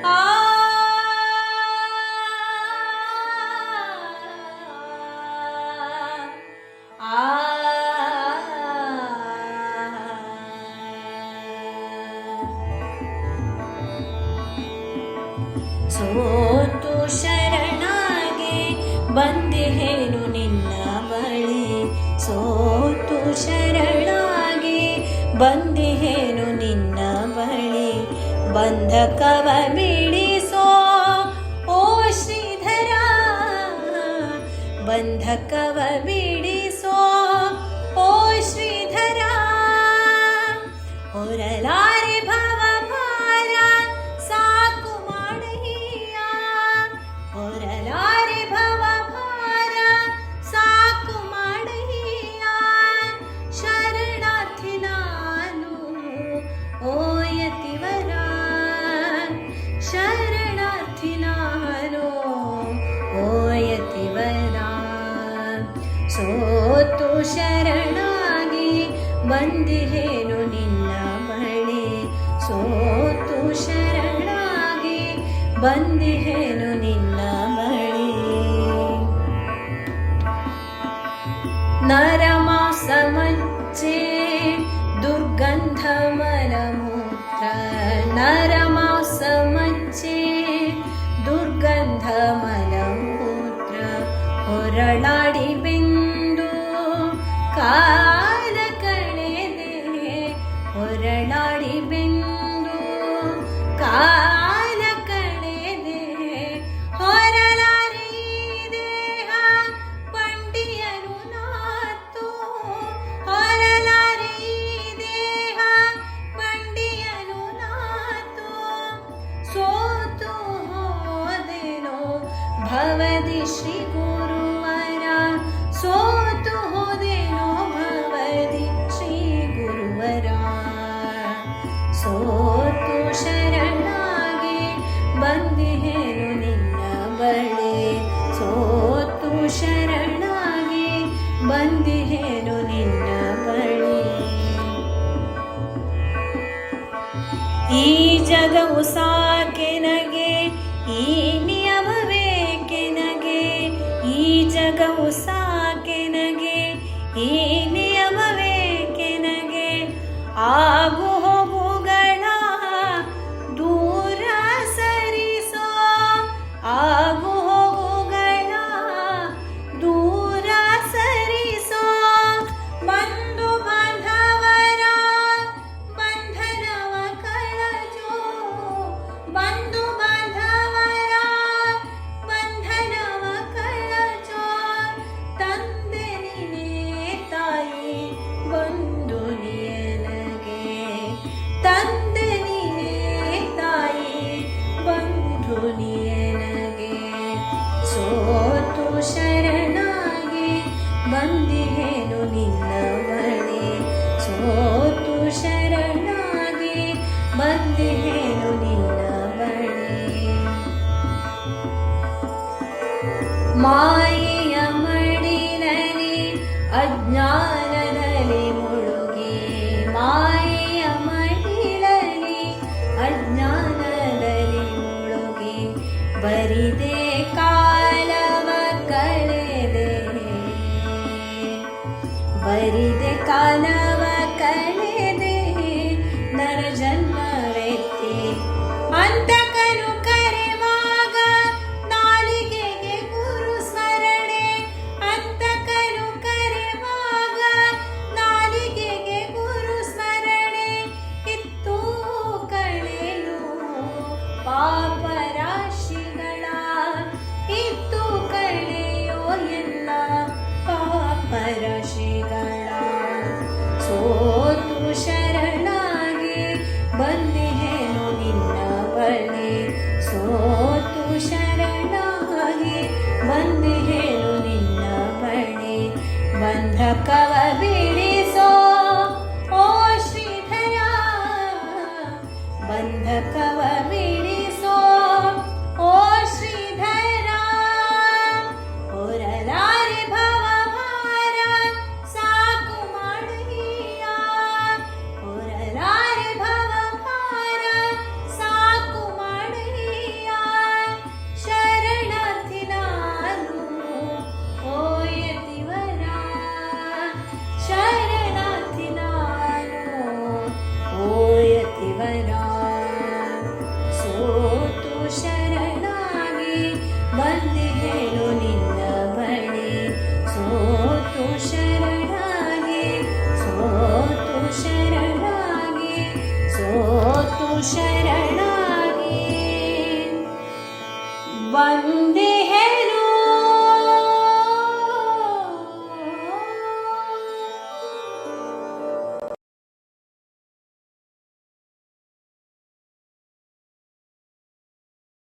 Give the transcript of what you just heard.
ಆ ಸೋತು ಶರಣಾಗೆ ಬಂದೆಹೇನು ನಿನ್ನ ಬಳಿ, ಸೋತು ಶರಣಾಗೆ ಬಂದೆಹೇನು ನಿನ್ನ ಬಳಿ. ಬಂಧಕವ ಬಿಡಿಸೋ ಓ ಶ್ರೀಧರ, ಬಂಧಕವ ಬಿಡಿಸೋ ಓ ಶ್ರೀಧರ. ಹೊರಲಾರೆ ಭವ ಭಾರ ಸಾಕು ಮಾಡಯ್ಯ, ಹೊರಲಾರೆ ಭವ ಭಾರ ಸಾಕು ಮಾಡಯ್ಯ. ಶರಣಾರ್ಥಿ ನಾನು ಓ ಯತಿವರ, ಶರಣಾರ್ಥಿ ನಾನು ಓ ಯತಿವರ. ಸೋತು ಶರಣಾಗಿ ಬಂದೆಹೇನು ನಿನ್ನ ಬಳಿ, ಸೋತು ಶರಣಾಗಿ ಬಂದೆಹೇನು ನಿನ್ನ ಬಳಿ. ನರಮಾಂಸ ಮಜ್ಜೆ ದುರ್ಗಂಧ ಮಲಮೂತ್ರ, ನರಮಾಂಸ ಮಜ್ಜೆ ದುರ್ಗಂಧ ಮಲಮೂತ್ರ. ಹೊರಳಾಡಿ ಬೆಂದು ಕಾಲ ಕಳೆದೆ, ಹೊರಳಾಡಿ ಬೆಂದು ಕಾಲ ಕಳೆದೆ. ಹೊರಲಾರಿ ದೇಹ ಬಂಡಿಯನು ನಾತು, ಹೊರಲಾರಿ ದೇಹ ಬಂಡಿಯನು ನಾತು. ಸೋತು ಹೋದೆನೋ ಭವದಿ ಶ್ರೀ ಗುರುವರ, ಸೋತು ಹೋದೆನೋ ಭವದಿ ಶ್ರೀ ಗುರುವರ. ಸೋತು ಶರಣಾಗಿ ಬಂದೆಹೇನು ನಿನ್ನ ಬಳಿ, ಸೋತು ಶರಣಾಗಿ ಬಂದೆಹೇನು ನಿನ್ನ ಬಳಿ. ಈ ಜಗವು ಸಾಕೆನಗೆ, ಈ ನಿಯಮವೇಕೆನಗೆ, ಈ ಜಗವು ಸಾಕೆನಗೆ, ಈ ನಿಯಮವೇಕೆನಗೆ. ಆಗು ಹೋಗುಗಳ ದೂರ ಸರಿಸೋ, ಆಗು ಹೋಗುಗಳ ದೂರ ಸರಿಸೋ. ಬಂಧು ಬಾಂಧವರ ಬಂಧನವ ಕಳಚೋ, ಬಂಧು ಬಾಂಧವರ ಬಂಧನವ ಕಳಚೋ. ತಂದೆ ನೀನೇ ತಾಯಿ ಬಂಧು ನಿಯನಗೆ, ತಂದೆ ನೀನೇ ತಾಯಿ ಬಂಧು ನಿಯನಗೆ. ಸೋತು ಶರಣಾಗಿ ಬಂದೆಹೇನು ನಿನ್ನ ಬಳಿ, ಸೋತು ಶರಣಾಗಿ ಬಂದೆಹೇನು ನಿನ್ನ ಬಳಿ. ಮಾಯೆಯ ಮಡಿಲಲ್ಲಿ ಅಜ್ಞಾನ